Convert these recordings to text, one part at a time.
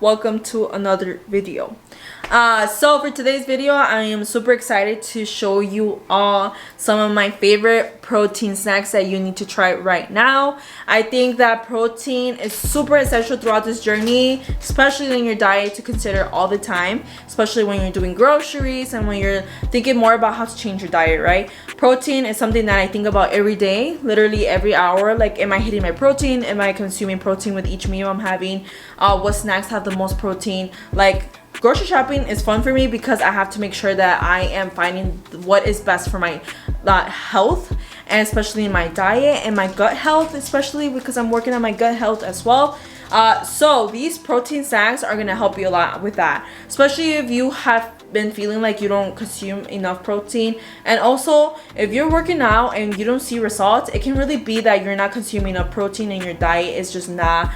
welcome to another video. So for today's video, I am super excited to show you all some of my favorite protein snacks that you need to try right now. I think that protein is super essential throughout this journey, especially in your diet, to consider all the time, especially when you're doing groceries and when you're thinking more about how to change your diet, right? Protein is something that I think about every day, literally every hour. Like, am I hitting my protein? Am I consuming protein with each meal I'm having? What snacks have the most protein? Like, grocery shopping is fun for me because I have to make sure that I am finding what is best for my health, and especially in my diet and my gut health, especially because I'm working on my gut health as well. So these protein snacks are gonna help you a lot with that, especially if you have been feeling like you don't consume enough protein. And also, if you're working out and you don't see results, it can really be that you're not consuming enough protein and your diet is just not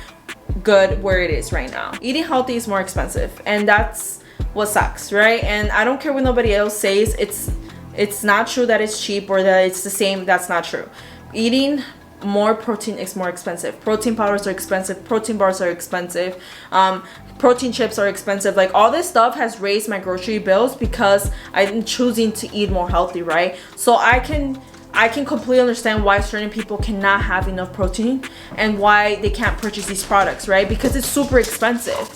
good where it is right now. Eating healthy is more expensive, and that's what sucks, right? And I don't care what nobody else says. It's not true that it's cheap or that it's the same. That's not true. Eating more protein is more expensive. Protein powders are expensive. Protein bars are expensive. Protein chips are expensive. Like, all this stuff has raised my grocery bills because I'm choosing to eat more healthy, right? So I can completely understand why certain people cannot have enough protein and why they can't purchase these products, right? Because it's super expensive.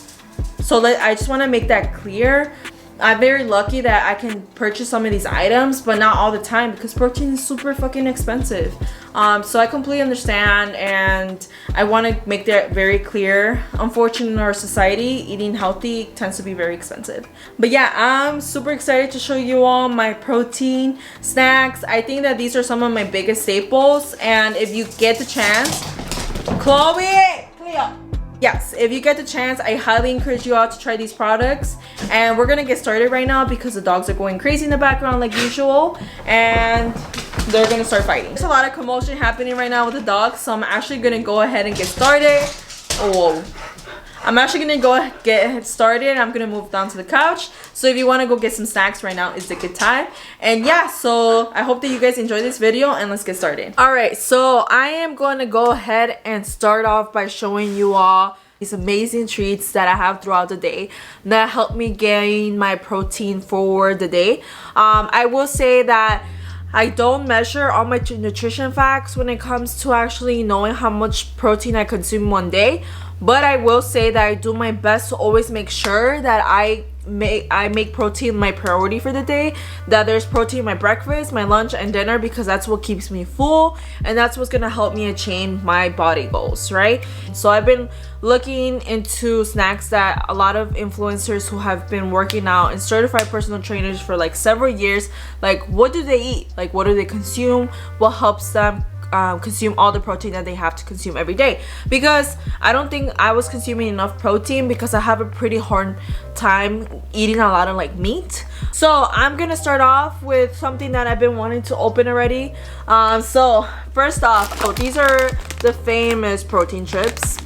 So I just want to make that clear. I'm very lucky that I can purchase some of these items, but not all the time, because protein is super fucking expensive. So I completely understand, and I want to make that very clear. Unfortunately, in our society, eating healthy tends to be very expensive. But yeah, I'm super excited to show you all my protein snacks. I think that these are some of my biggest staples, and if you get the chance, Cleo. Yes, if you get the chance, I highly encourage you all to try these products. And we're gonna get started right now because the dogs are going crazy in the background like usual, and they're gonna start fighting. There's a lot of commotion happening right now with the dogs, so I'm actually gonna go ahead and get started. Oh, I'm actually gonna get started. I'm gonna move down to the couch. So if you want to go get some snacks right now, is a good time. And yeah, so I hope that you guys enjoy this video, and let's get started. All right, so I am going to go ahead and start off by showing you all these amazing treats that I have throughout the day that help me gain my protein for the day. I will say that I don't measure all my nutrition facts when it comes to actually knowing how much protein I consume one day, but I will say that I do my best to always make sure that I make protein my priority for the day, that there's protein in my breakfast, my lunch, and dinner, because that's what keeps me full, and that's what's gonna help me achieve my body goals, right? So I've been looking into snacks that a lot of influencers who have been working out and certified personal trainers for like several years, like, what do they eat? Like, what do they consume? What helps them consume all the protein that they have to consume every day? Because I don't think I was consuming enough protein, because I have a pretty hard time eating a lot of like meat. So I'm gonna start off with something that I've been wanting to open already. So first off, these are the famous protein chips,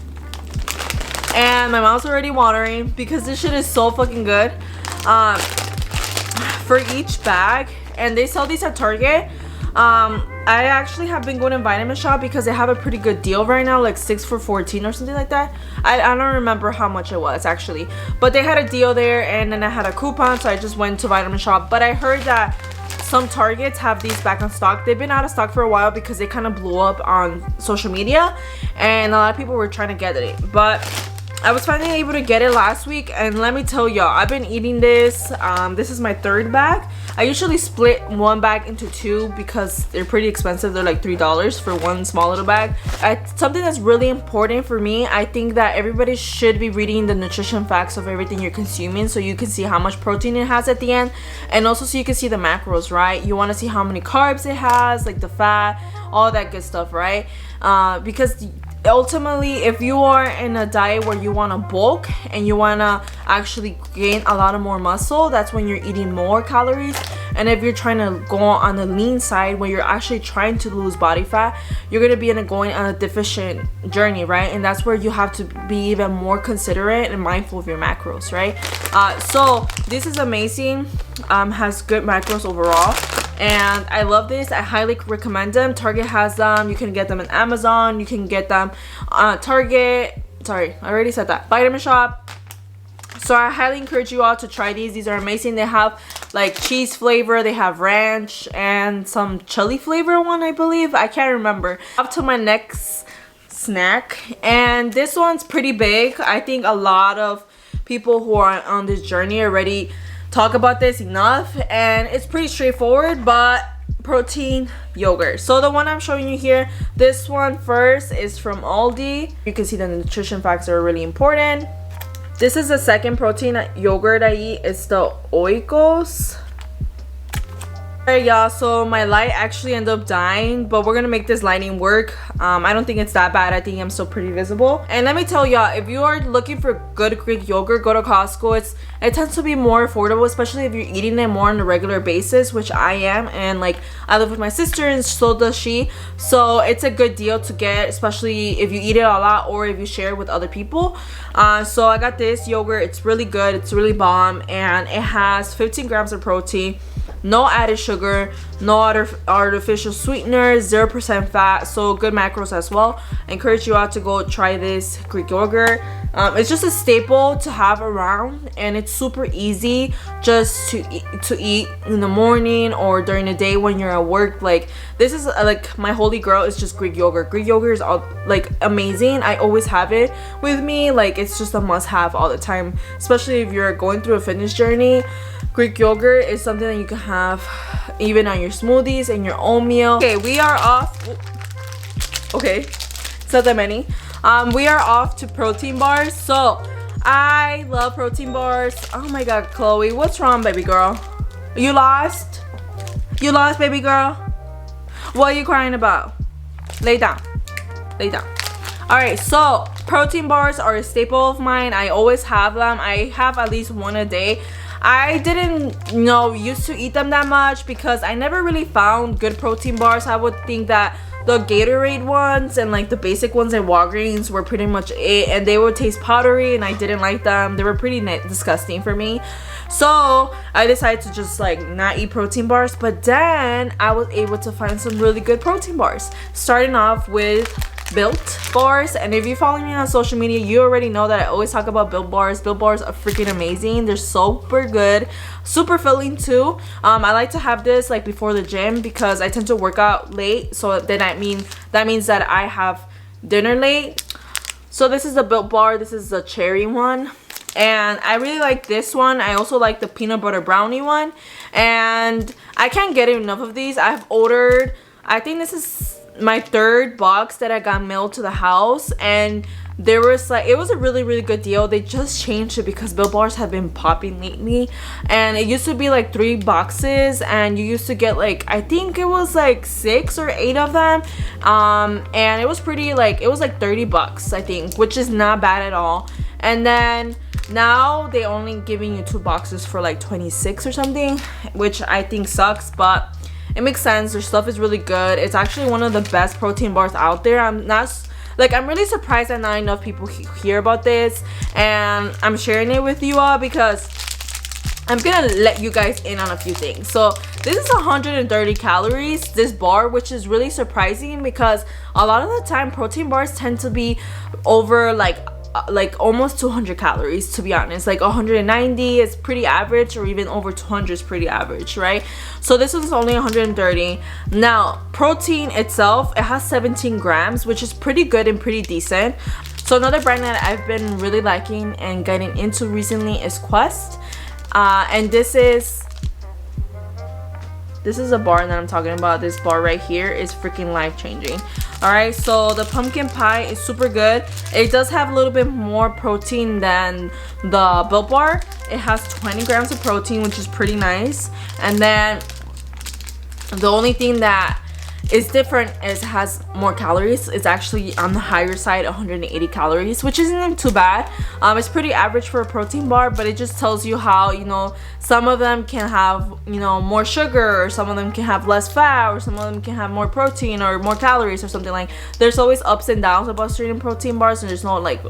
and my mouth's already watering because this shit is so fucking good. For each bag, and they sell these at Target. I actually have been going to Vitamin Shop because they have a pretty good deal right now, like 6 for $14 or something like that. I don't remember how much it was actually, but they had a deal there, and then I had a coupon, so I just went to Vitamin Shop. But I heard that some Targets have these back on stock. They've been out of stock for a while because they kind of blew up on social media, and a lot of people were trying to get it, but I was finally able to get it last week, and let me tell y'all, I've been eating this. This is my third bag. I usually split one bag into two because they're pretty expensive. They're like $3 for one small little bag. Something that's really important for me, I think that everybody should be reading the nutrition facts of everything you're consuming, so you can see how much protein it has at the end, and also so you can see the macros, right? You want to see how many carbs it has, like the fat, all that good stuff, right? Because ultimately, if you are in a diet where you want to bulk and you want to actually gain a lot of more muscle, that's when you're eating more calories. And if you're trying to go on the lean side, where you're actually trying to lose body fat, you're going to be going on a deficient journey, right? And that's where you have to be even more considerate and mindful of your macros, right? So this is amazing. Has good macros overall, and I love this. I highly recommend them. Target has them. You can get them on Amazon. You can get them Target. Sorry, I already said that. Vitamin Shop. So I highly encourage you all to try these. These are amazing. They have like cheese flavor, they have ranch, and some chili flavor one, I believe. I can't remember. Up to my next snack, and this one's pretty big. I think a lot of people who are on this journey already talk about this enough, and it's pretty straightforward, but protein yogurt. So the one I'm showing you here, this one first is from Aldi. You can see the nutrition facts are really important. This is the second protein yogurt I eat. It's the Oikos. Alright, y'all, so my light actually ended up dying, but we're gonna make this lighting work. I don't think it's that bad. I think I'm still pretty visible. And let me tell y'all, if you are looking for good Greek yogurt, go to Costco. It tends to be more affordable, especially if you're eating it more on a regular basis, which I am. And like, I live with my sister and so does she, so it's a good deal to get, especially if you eat it a lot or if you share it with other people. So I got this yogurt. It's really good, it's really bomb, and it has 15 grams of protein, no added sugar, no artificial sweeteners, 0% fat, so good macros as well. I encourage you all to go try this Greek yogurt. It's just a staple to have around, and it's super easy just to eat in the morning or during the day when you're at work. Like, this is like my holy grail is just Greek yogurt. Greek yogurt is all like amazing. I always have it with me. Like, it's just a must-have all the time, especially if you're going through a fitness journey. Greek yogurt is something that you can have even on your smoothies and your oatmeal. Okay, we are off. Okay, it's not that many. We are off to protein bars. So I love protein bars. Oh my god, Chloe, what's wrong, baby girl? You lost? You lost, baby girl? What are you crying about? Lay down. Lay down. Alright, so protein bars are a staple of mine. I always have them. I have at least one a day. I didn't used to eat them that much because I never really found good protein bars. I would think that the Gatorade ones and like the basic ones at Walgreens were pretty much it, and they would taste powdery and I didn't like them. They were pretty disgusting for me. So I decided to just like not eat protein bars, but then I was able to find some really good protein bars, starting off with Built bars. And if you follow me on social media, you already know that I always talk about Built bars. Built bars are freaking amazing. They're super good, super filling too. I like to have this like before the gym because I tend to work out late, so then that means that I have dinner late. So this is the Built bar. This is the cherry one, and I really like this one. I also like the peanut butter brownie one, and I can't get enough of these. I've ordered, I think this is my third box that I got mailed to the house, and there was like, it was a really good deal. They just changed it because Built bars have been popping lately, and it used to be like 3 boxes and you used to get like, I think it was like 6 or 8 of them, and it was pretty, like, it was like 30 bucks I think, which is not bad at all. And then now they only giving you 2 boxes for like 26 or something, which I think sucks, but it makes sense. Their stuff is really good. It's actually one of the best protein bars out there. I'm really surprised that not enough people hear about this, and I'm sharing it with you all because I'm gonna let you guys in on a few things. So this is 130 calories, this bar, which is really surprising because a lot of the time protein bars tend to be over like almost 200 calories, to be honest. Like 190 is pretty average, or even over 200 is pretty average, right? So this one's only 130. Now protein itself, it has 17 grams, which is pretty good and pretty decent. So another brand that I've been really liking and getting into recently is Quest, and this is a bar that I'm talking about. This bar right here is freaking life-changing. Alright, so the pumpkin pie is super good. It does have a little bit more protein than the Built bar. It has 20 grams of protein, which is pretty nice. And then the only thing that is different is it has more calories. It's actually on the higher side, 180 calories, which isn't too bad. It's pretty average for a protein bar, but it just tells you how, you know, some of them can have, you know, more sugar, or some of them can have less fat, or some of them can have more protein or more calories or something. Like, there's always ups and downs about certain protein bars, and there's no like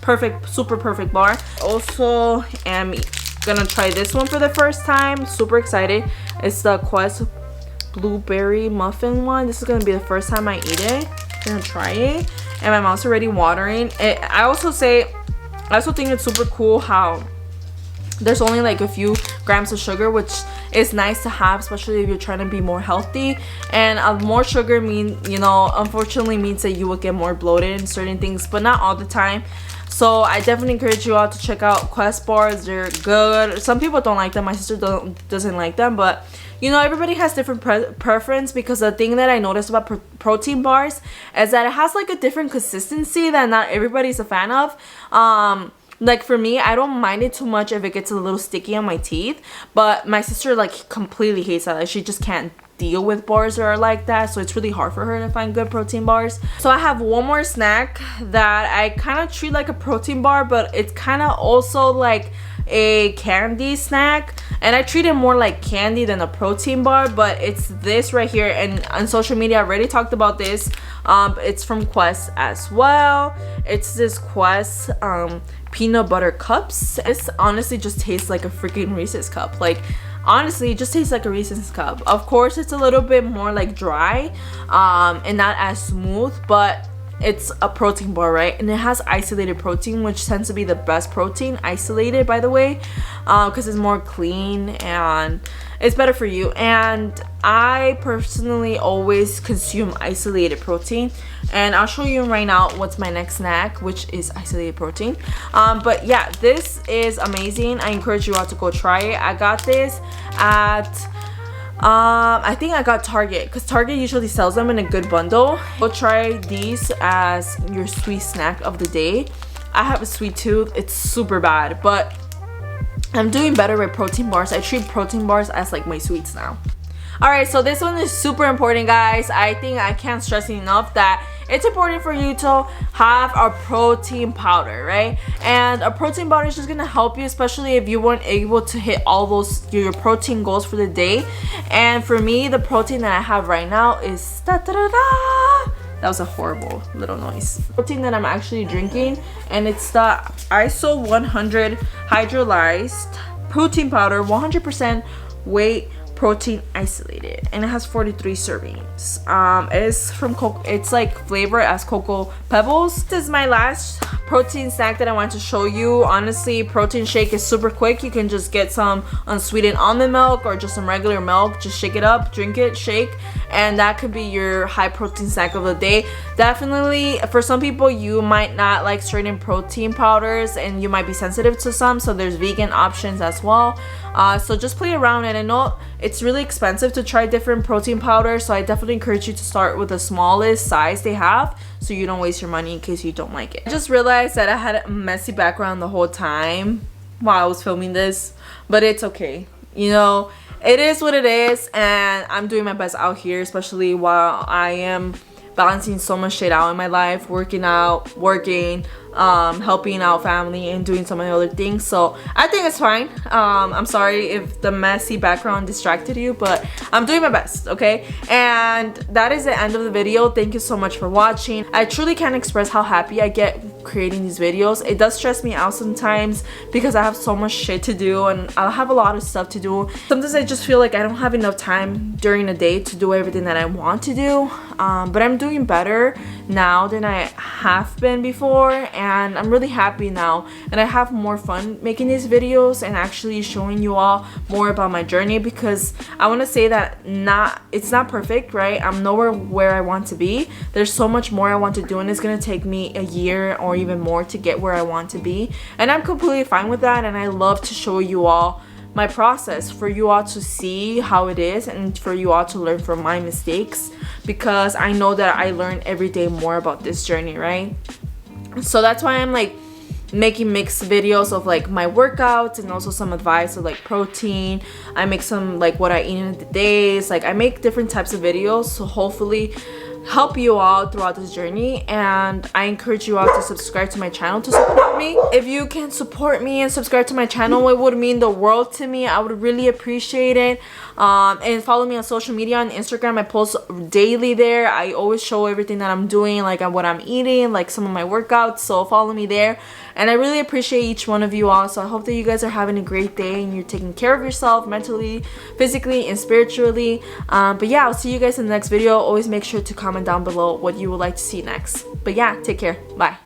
perfect, super perfect bar. Also am gonna try this one for the first time. Super excited. It's the Quest blueberry muffin one. This is gonna be the first time I eat it. I'm gonna try it, and my mouth's already watering. I also think it's super cool how there's only like a few grams of sugar, which is nice to have, especially if you're trying to be more healthy. And more sugar unfortunately means that you will get more bloated in certain things, but not all the time. So I definitely encourage you all to check out Quest bars. They're good. Some people don't like them. My sister doesn't like them, but everybody has different preference, because the thing that I noticed about protein bars is that it has like a different consistency that not everybody's a fan of. Like for me, I don't mind it too much if it gets a little sticky on my teeth, but my sister like completely hates that. Like, she just can't deal with bars that are like that, so it's really hard for her to find good protein bars. So I have one more snack that I kind of treat like a protein bar, but it's kind of also like a candy snack, and I treat it more like candy than a protein bar. But it's this right here, and on social media I already talked about this. It's from Quest as well. It's this Quest peanut butter cups. This honestly just tastes like a freaking Reese's cup. Like, honestly, it just tastes like a Reese's cup. Of course, it's a little bit more like dry and not as smooth, but it's a protein bar, right? And it has isolated protein, which tends to be the best protein, isolated, by the way, because it's more clean and it's better for you. And I personally always consume isolated protein, and I'll show you right now what's my next snack, which is isolated protein. But yeah, this is amazing. I encourage you all to go try it. I got this at I think I got Target, because Target usually sells them in a good bundle. Go try these as your sweet snack of the day. I have a sweet tooth. It's super bad, but I'm doing better with protein bars. I treat protein bars as like my sweets now. Alright, so this one is super important, guys. I think I can't stress enough that it's important for you to have a protein powder, right? And a protein powder is just gonna help you, especially if you weren't able to hit all those your protein goals for the day. And for me, the protein that I have right now is that was a horrible little noise. Protein that I'm actually drinking, and it's the ISO 100 hydrolyzed protein powder, 100% whey protein isolated, and it has 43 servings. It's from it's like flavored as cocoa pebbles. This is my last protein snack that I want to show you. Honestly, protein shake is super quick. You can just get some unsweetened almond milk or just some regular milk, just shake it up, drink it, shake, and that could be your high protein snack of the day. Definitely for some people, you might not like certain protein powders and you might be sensitive to some, so there's vegan options as well. So just play around, and I know it's really expensive to try different protein powders, so I definitely encourage you to start with the smallest size they have, so you don't waste your money in case you don't like it. I just realized that I had a messy background the whole time while I was filming this, but it's okay. It is what it is, and I'm doing my best out here, especially while I am balancing so much shit out in my life, working out, working, helping out family, and doing so many other things. So I think it's fine. I'm sorry if the messy background distracted you, but I'm doing my best, okay? And that is the end of the video. Thank you so much for watching. I truly can't express how happy I get creating these videos. It does stress me out sometimes because I have so much shit to do, and I have a lot of stuff to do. Sometimes I just feel like I don't have enough time during the day to do everything that I want to do, but I'm doing better now than I have been before, and I'm really happy now, and I have more fun making these videos and actually showing you all more about my journey, because I want to say that it's not perfect, right? I'm nowhere where I want to be. There's so much more I want to do, and it's gonna take me a year or even more to get where I want to be, and I'm completely fine with that. And I love to show you all my process for you all to see how it is, and for you all to learn from my mistakes, because I know that I learn every day more about this journey, right? So that's why I'm like making mixed videos of like my workouts and also some advice of like protein. I make some like what I eat in the days. Like I make different types of videos, so hopefully help you all throughout this journey. And I encourage you all to subscribe to my channel to support me. If you can support me and subscribe to my channel, it would mean the world to me. I would really appreciate it. And follow me on social media. On Instagram, I post daily there. I always show everything that I'm doing, like what I'm eating, like some of my workouts, so follow me there. And I really appreciate each one of you all. So I hope that you guys are having a great day and you're taking care of yourself mentally, physically, and spiritually. But yeah, I'll see you guys in the next video. Always make sure to comment down below what you would like to see next. But yeah, take care. Bye.